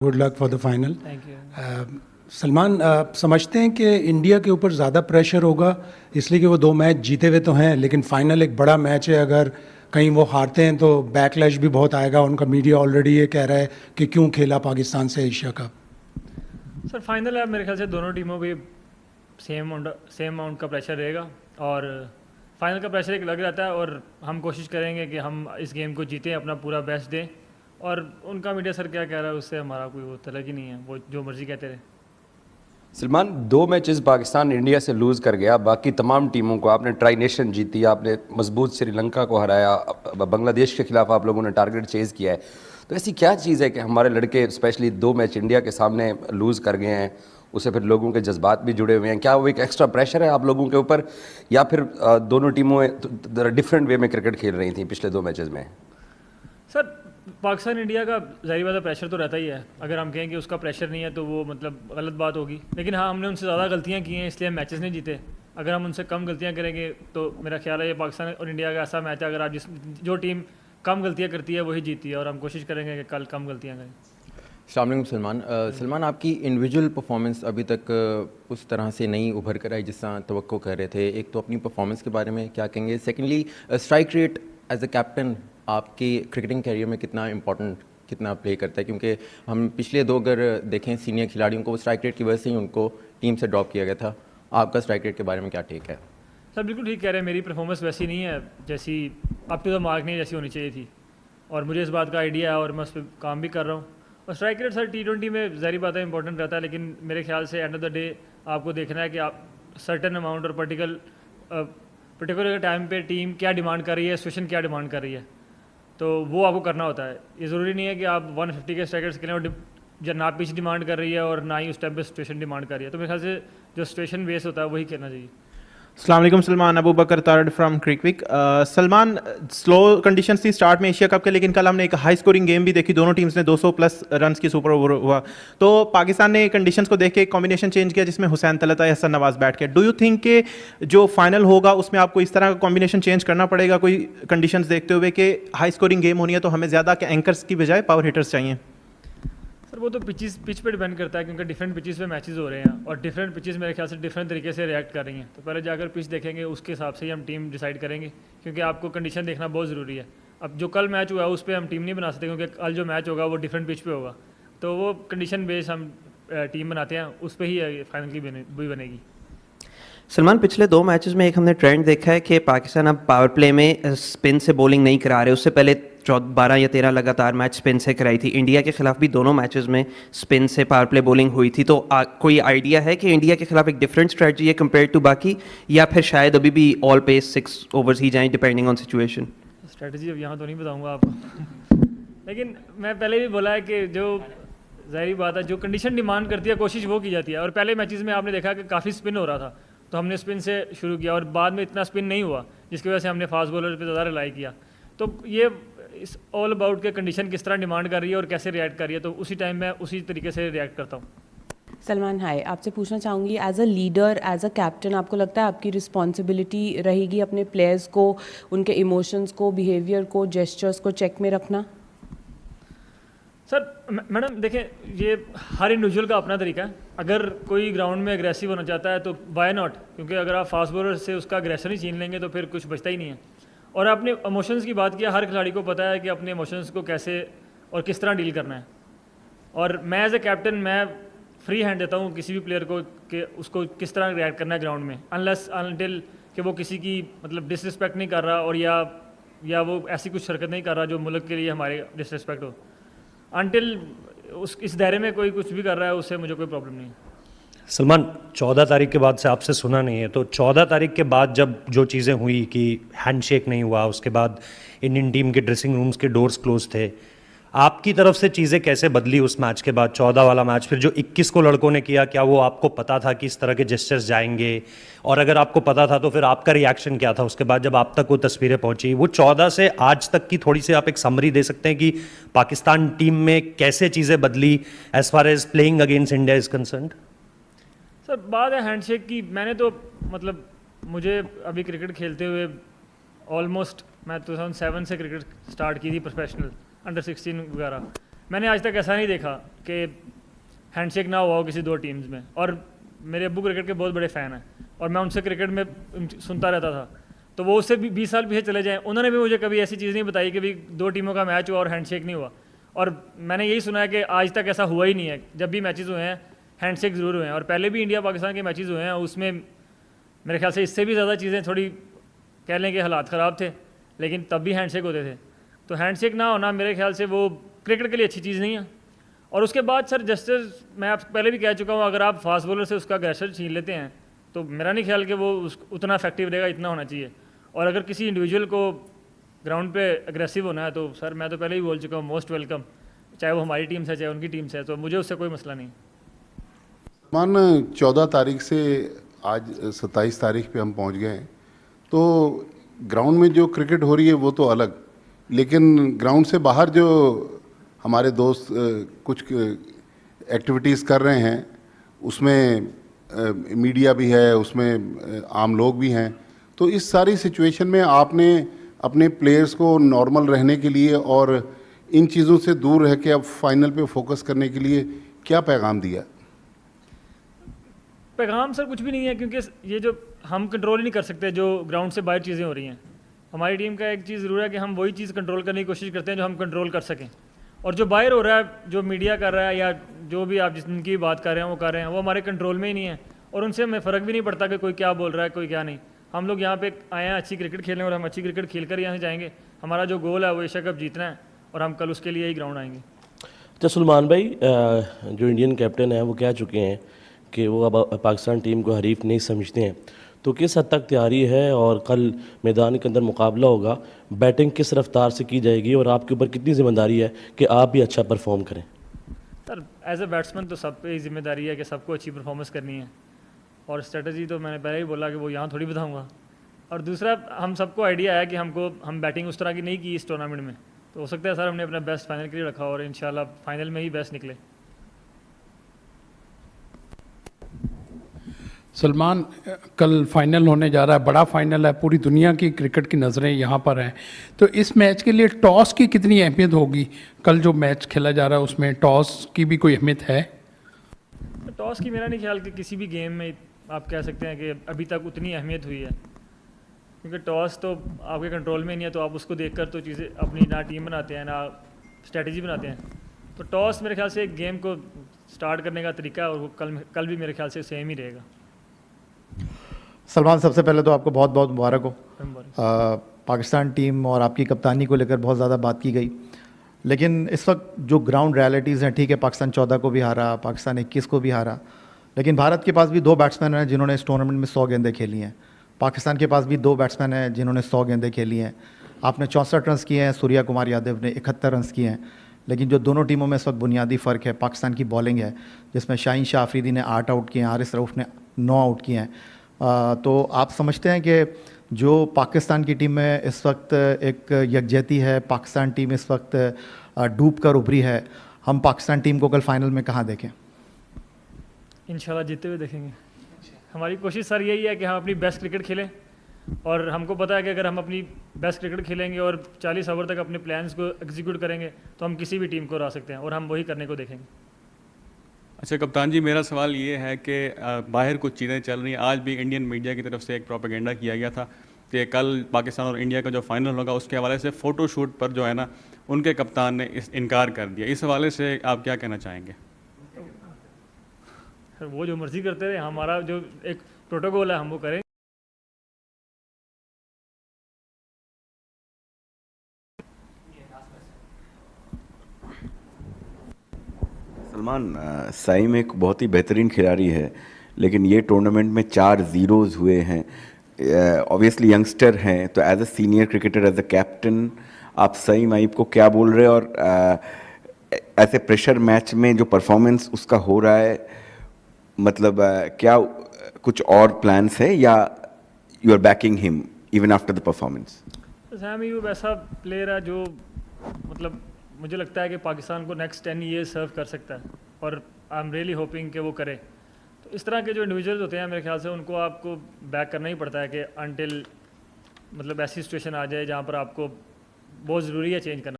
Good luck for the final. Thank you. Salman, समझते हैं कि इंडिया के ऊपर ज़्यादा प्रेशर होगा इसलिए कि वो 2 मैच जीते हुए तो हैं, लेकिन फाइनल एक बड़ा मैच है। अगर कहीं वो हारते हैं तो बैकलैश भी बहुत आएगा। उनका मीडिया ऑलरेडी ये कह रहा है कि क्यों खेला पाकिस्तान से एशिया कप। सर फाइनल है, मेरे ख्याल से दोनों टीमों पे सेम अमाउंट का प्रेशर रहेगा और फाइनल का प्रेशर एक लग रहता है और हम कोशिश करेंगे कि हम इस गेम को जीतें, अपना पूरा बेस्ट दें। और उनका मीडिया सर क्या कह रहा है उससे हमारा कोई वो तलक ही नहीं है, वो जो मर्जी कहते रहे। सलमान, 2 मैचेस पाकिस्तान इंडिया से लूज़ कर गया, बाकी तमाम टीमों को आपने ट्राई नेशन जीती, आपने मजबूत श्रीलंका को हराया, बांग्लादेश के खिलाफ आप लोगों ने टारगेट चेज़ किया है। तो ऐसी क्या चीज़ है कि हमारे लड़के स्पेशली 2 मैच इंडिया के सामने लूज़ कर गए हैं, उससे फिर लोगों के जज्बात भी जुड़े हुए हैं? क्या वो एक एक्स्ट्रा प्रेशर है आप लोगों के ऊपर, या फिर दोनों टीमों डिफरेंट वे में क्रिकेट खेल रही थी पिछले 2 मैचेस में? सर पाकिस्तान इंडिया का ज़ाहिर बात है प्रेशर तो रहता ही है। अगर हम कहें कि उसका प्रेशर नहीं है तो वो मतलब गलत बात होगी। लेकिन हाँ, हमने उनसे ज़्यादा गलतियाँ की हैं इसलिए हम मैचेस नहीं जीते। अगर हम उनसे कम गलतियाँ करेंगे तो मेरा ख्याल है ये पाकिस्तान और इंडिया का ऐसा मैच है, अगर आप जो टीम कम गलतियाँ करती है वही जीती है, और हम कोशिश करेंगे कि कल कम गलतियाँ करें। अस्सलाम वालेकुम सलमान। सलमान, आपकी इंडिविजुअल परफॉर्मेंस अभी तक उस तरह से नहीं उभर कर आई जिस तरह तवक्को कर रहे थे। एक तो अपनी परफॉर्मेंस के बारे में क्या कहेंगे, secondly strike rate as a captain आपकी क्रिकेटिंग कैरियर में कितना प्ले करता है? क्योंकि हम पिछले 2 अगर देखें सीनियर खिलाड़ियों को, स्ट्राइक रेट की वजह से ही उनको टीम से ड्रॉप किया गया था। आपका स्ट्राइक रेट के बारे में क्या टेक है? सर बिल्कुल ठीक कह रहे हैं, मेरी परफॉर्मेंस वैसी नहीं है जैसी अप टू द मार्क नहीं जैसी होनी चाहिए थी, और मुझे इस बात का आइडिया है और मैं उस पर काम भी कर रहा हूँ। और स्ट्राइक रेट सर T20 में ज़ाहिर बात है इंपॉर्टेंट रहता है, लेकिन मेरे ख्याल से एंड ऑफ द डे आपको देखना है कि आप सर्टन अमाउंट और पर्टिकुलर टाइम पे टीम क्या डिमांड कर रही है, सिचुएशन क्या डिमांड कर रही है, तो वो आपको करना होता है। ये ज़रूरी नहीं है कि आप 150 के स्ट्राइकर्स खेलें और ना पिच डिमांड कर रही है और ना ही उस टाइम पे सिचुएशन डिमांड कर रही है। तो मेरे ख्याल से जो सिचुएशन बेस होता है वही खेलना चाहिए। अस्सलाम वालेकुम Salman, Abu Bakar Tarar from Cricwick. Salman, slow conditions थी स्टार्ट में एशिया कप के, लेकिन कल हमने एक हाई स्कोरिंग गेम भी देखी, दोनों टीम्स ने 200 प्लस रन्स की सुपर ओवर हुआ। तो पाकिस्तान ने कंडीशंस को देख के एक कॉम्बिनेशन चेंज किया जिसमें हुसैन तलत या हसन नवाज बैठ के। डू यू थिंक कि जो फाइनल होगा उसमें आपको इस तरह का कॉम्बिनेशन चेंज करना पड़ेगा कोई कंडीशंस देखते हुए कि हाई स्कोरिंग गेम होनी है तो हमें ज़्यादा एंकर्स की बजाय पावर हिटर्स चाहिए? सर वो तो पिच पे डिपेंड करता है, क्योंकि डिफरेंट पिचेस पे मैचेस हो रहे हैं और डिफरेंट पिचेस मेरे ख्याल से डिफरेंट तरीके से रिएक्ट कर रही हैं। तो पहले जाकर पिच देखेंगे, उसके हिसाब से ही हम टीम डिसाइड करेंगे, क्योंकि आपको कंडीशन देखना बहुत ज़रूरी है। अब जो कल मैच हुआ है उस पर हम टीम नहीं बना सकते, क्योंकि कल जो मैच होगा वो डिफरेंट पिच पे होगा, तो वो कंडीशन बेस हम टीम बनाते हैं, उस पर ही फाइनल की भी बनेगी। सलमान, पिछले 2 मैचेस में एक हमने ट्रेंड देखा है कि पाकिस्तान अब पावर प्ले में स्पिन से बॉलिंग नहीं करा रहे। उससे पहले 12 या 13 लगातार मैच स्पिन से कराई थी। इंडिया के खिलाफ भी दोनों मैचेस में स्पिन से पावर प्ले बॉलिंग हुई थी। तो कोई आइडिया है कि इंडिया के खिलाफ एक डिफरेंट स्ट्रेटजी है कंपेयर टू बाकी, या फिर शायद अभी भी ऑल पेस 6 ओवर्स ही जाएं डिपेंडिंग ऑन सिचुएशन? स्ट्रेटजी अब यहाँ तो नहीं बताऊँगा आपको, लेकिन मैं पहले भी बोला है कि जो ज़ाहिर बात है जो कंडीशन डिमांड करती है कोशिश वो की जाती है। और पहले मैचेस में आपने देखा कि काफ़ी स्पिन हो रहा था, तो हमने स्पिन से शुरू किया और बाद में इतना स्पिन नहीं हुआ, जिसकी वजह से हमने फास्ट बॉलर पे ज़्यादा रिलाई किया। तो ये इस ऑल अबाउट के कंडीशन किस तरह डिमांड कर रही है और कैसे रिएक्ट कर रही है, तो उसी टाइम में उसी तरीके से रिएक्ट करता हूँ। सलमान हाय, आपसे पूछना चाहूँगी as a leader, as a captain, आपको लगता है आपकी रिस्पॉन्सिबिलिटी रहेगी अपने प्लेयर्स को, उनके इमोशंस को, बिहेवियर को, जेस्चर्स को चेक में रखना? सर मैडम देखें, ये हर इंडिविजुअल का अपना तरीका है। अगर कोई ग्राउंड में एग्रेसिव होना चाहता है तो वाई नॉट, क्योंकि अगर आप फास्ट बॉलर से उसका एग्रेशन ही छीन लेंगे तो फिर कुछ बचता ही नहीं है। और आपने इमोशंस की बात किया, हर खिलाड़ी को पता है कि अपने इमोशंस को कैसे और किस तरह डील करना है। और मैं एज ए कैप्टन मैं फ्री हैंड देता हूँ किसी भी प्लेयर को कि उसको किस तरह रिएक्ट करना है ग्राउंड में, अनलेस अनटिल कि वो किसी की मतलब डिसरिस्पेक्ट नहीं कर रहा और या वो ऐसी कुछ हरकत नहीं कर रहा जो मुल्क के लिए हमारे डिसरिस्पेक्ट हो। अनटिल इस दायरे में कोई कुछ भी कर रहा है उससे मुझे कोई प्रॉब्लम नहीं है। सलमान, 14 तारीख के बाद से आपसे सुना नहीं है, तो 14 तारीख के बाद जब जो चीज़ें हुई कि हैंडशेक नहीं हुआ, उसके बाद इंडियन टीम के ड्रेसिंग रूम्स के डोर्स क्लोज थे, आपकी तरफ से चीज़ें कैसे बदली उस मैच के बाद? 14 वाला मैच फिर जो 21 को लड़कों ने किया, क्या वो आपको पता था कि इस तरह के जेस्चर्स जाएंगे? और अगर आपको पता था तो फिर आपका रिएक्शन क्या था उसके बाद जब आप तक वो तस्वीरें पहुंची? वो 14 से आज तक की थोड़ी सी आप एक समरी दे सकते हैं कि पाकिस्तान टीम में कैसे चीज़ें बदली as far as playing against India is concerned? Sir बात है हैंडशेक की, मैंने तो मतलब मुझे अभी क्रिकेट खेलते हुए ऑलमोस्ट मैं 2007 से क्रिकेट स्टार्ट की थी प्रोफेशनल, अंडर 16 वगैरह। मैंने आज तक ऐसा नहीं देखा कि हैंडशेक ना हुआ हो किसी दो टीम्स में। और मेरे अब्बू क्रिकेट के बहुत बड़े फ़ैन हैं और मैं उनसे क्रिकेट में सुनता रहता था, तो वो उससे भी 20 साल पीछे चले जाएँ, उन्होंने भी मुझे कभी ऐसी चीज़ नहीं बताई कि भाई दो टीमों का मैच हुआ और हैंडशेक नहीं हुआ। और मैंने यही सुना है कि आज तक ऐसा हुआ ही नहीं है, जब भी मैचेस हुए हैं हैंडशेक ज़रूर हुए हैं। और पहले भी इंडिया पाकिस्तान के मैचेस हुए हैं, उसमें मेरे ख्याल से इससे भी ज़्यादा चीज़ें थोड़ी कह लें कि हालात ख़राब थे, लेकिन तब भी हैंडशेक होते थे। तो हैंडशेक ना होना मेरे ख्याल से वो क्रिकेट के लिए अच्छी चीज़ नहीं है। और उसके बाद सर जस्टिस, मैं आपसे पहले भी कह चुका हूँ, अगर आप फास्ट बॉलर से उसका अग्रेशन छीन लेते हैं तो मेरा नहीं ख्याल कि वो उतना इफेक्टिव रहेगा, इतना होना चाहिए। और अगर किसी इंडिविजुअल को ग्राउंड पे अग्रेसिव होना है तो सर मैं तो पहले ही बोल चुका हूँ, मोस्ट वेलकम, चाहे वो हमारी टीम से चाहे उनकी टीम से है, तो मुझे उससे कोई मसला नहीं। मान 14 तारीख से आज 27 तारीख पे हम पहुंच गए हैं, तो ग्राउंड में जो क्रिकेट हो रही है वो तो अलग, लेकिन ग्राउंड से बाहर जो हमारे दोस्त कुछ एक्टिविटीज़ कर रहे हैं, उसमें मीडिया भी है, उसमें आम लोग भी हैं। तो इस सारी सिचुएशन में आपने अपने प्लेयर्स को नॉर्मल रहने के लिए और इन चीज़ों से दूर रह के अब फाइनल पे फोकस करने के लिए क्या पैगाम दिया? पैगाम सर कुछ भी नहीं है, क्योंकि ये जो हम कंट्रोल ही नहीं कर सकते जो ग्राउंड से बाहर चीज़ें हो रही हैं। हमारी टीम का एक चीज़ ज़रूर है कि हम वही चीज़ कंट्रोल करने की कोशिश करते हैं जो हम कंट्रोल कर सकें। और जो बाहर हो रहा है, जो मीडिया कर रहा है या जो भी आप जिनकी बात कर रहे हैं वो कर रहे हैं, वो हमारे कंट्रोल में ही नहीं है और उनसे हमें फ़र्क भी नहीं पड़ता कि कोई क्या बोल रहा है कोई क्या नहीं। हम लोग यहाँ पे आए हैं अच्छी क्रिकेट खेलने और हम अच्छी क्रिकेट खेल कर यहाँ से जाएंगे। हमारा जो गोल है वो एशिया कप जीतना है और हम कल उसके लिए ही ग्राउंड आएंगे। अच्छा सलमान भाई, जो इंडियन कैप्टन है वो कह चुके हैं कि वो अब पाकिस्तान टीम को हरीफ नहीं समझते हैं, तो किस हद तक तैयारी है और कल मैदान के अंदर मुकाबला होगा, बैटिंग किस रफ्तार से की जाएगी और आपके ऊपर कितनी जिम्मेदारी है कि आप भी अच्छा परफॉर्म करें? सर एज ए बैट्समैन तो सब पे ही जिम्मेदारी है कि सबको अच्छी परफॉर्मेंस करनी है और स्ट्रेटजी तो मैंने पहले ही बोला कि वो यहाँ थोड़ी बताऊँगा। और दूसरा, हम सबको आइडिया है कि हम बैटिंग उस तरह की नहीं की इस टूर्नामेंट में, तो हो सकता है सर हमने अपना बेस्ट फाइनल के लिए रखा और इंशाल्लाह फाइनल में ही बेस्ट निकले। सलमान, कल फाइनल होने जा रहा है, बड़ा फाइनल है, पूरी दुनिया की क्रिकेट की नज़रें यहाँ पर हैं, तो इस मैच के लिए टॉस की कितनी अहमियत होगी? कल जो मैच खेला जा रहा है उसमें टॉस की भी कोई अहमियत है? टॉस की मेरा नहीं ख्याल कि किसी भी गेम में आप कह सकते हैं कि अभी तक उतनी अहमियत हुई है, क्योंकि टॉस तो आपके कंट्रोल में नहीं है, तो आप उसको देखकर तो चीज़ें अपनी ना टीम बनाते हैं ना स्ट्रेटजी बनाते हैं। तो टॉस मेरे ख्याल से एक गेम को स्टार्ट करने का तरीका है और वो कल भी मेरे ख्याल से सेम ही रहेगा। सलमान, सबसे पहले तो आपको बहुत बहुत मुबारक हो। पाकिस्तान टीम और आपकी कप्तानी को लेकर बहुत ज़्यादा बात की गई, लेकिन इस वक्त जो ग्राउंड रियलिटीज़ हैं, ठीक है पाकिस्तान 14 को भी हारा, पाकिस्तान 21 को भी हारा, लेकिन भारत के पास भी 2 बैट्समैन हैं जिन्होंने इस टूर्नामेंट में 100 गेंदें खेली हैं। पाकिस्तान के पास भी 2 बैट्समैन हैं जिन्होंने 100 गेंदें खेली हैं। आपने 64 रन किए हैं, सूर्या कुमार यादव ने 71 रन किए हैं। लेकिन जो दोनों टीमों में इस वक्त बुनियादी फ़र्क है, पाकिस्तान की बॉलिंग है, जिसमें शाहीन शाह अफरीदी ने 8 आउट किए हैं, हारिस रऊफ़ ने 9 आउट किए हैं। तो आप समझते हैं कि जो पाकिस्तान की टीम में इस वक्त एक यकजहती है, पाकिस्तान टीम इस वक्त डूब कर उभरी है, हम पाकिस्तान टीम को कल फाइनल में कहाँ देखें? इंशाल्लाह जीतते हुए देखेंगे। हमारी कोशिश सर यही है कि हम अपनी बेस्ट क्रिकेट खेलें और हमको पता है कि अगर हम अपनी बेस्ट क्रिकेट खेलेंगे और 40 ओवर तक अपने प्लान्स को एग्जीक्यूट करेंगे तो हम किसी भी टीम को हरा सकते हैं और हम वही करने को देखेंगे। अच्छा कप्तान जी, मेरा सवाल ये है कि बाहर कुछ चीज़ें चल रही हैं। आज भी इंडियन मीडिया की तरफ से एक प्रोपेगेंडा किया गया था कि कल पाकिस्तान और इंडिया का जो फाइनल होगा उसके हवाले से फ़ोटो शूट पर जो है ना उनके कप्तान ने इनकार कर दिया। इस हवाले से आप क्या कहना चाहेंगे? वो जो मर्ज़ी करते रहे, हमारा जो एक प्रोटोकॉल है हम वो करें। सलमान, साइम एक बहुत ही बेहतरीन खिलाड़ी है, लेकिन ये टूर्नामेंट में 4 ज़ीरोज़ हुए हैं। ऑब्वियसली यंगस्टर हैं, तो as a senior cricketer, as a captain, आप साइम आइब को क्या बोल रहे हैं? और ऐसे प्रेशर मैच में जो परफॉर्मेंस उसका हो रहा है, मतलब क्या कुछ और प्लान्स है या you are backing him even after the performance? Saim Ayub ऐसा प्लेयर है जो मतलब मुझे लगता है कि पाकिस्तान को नेक्स्ट 10 ईयर्स सर्व कर सकता है और आई एम रियली होपिंग कि वो करे। तो इस तरह के जो इंडिविजुअल्स होते हैं मेरे ख्याल से उनको आपको बैक करना ही पड़ता है कि अनटिल मतलब ऐसी सिचुएशन आ जाए जहाँ पर आपको बहुत ज़रूरी है चेंज करना।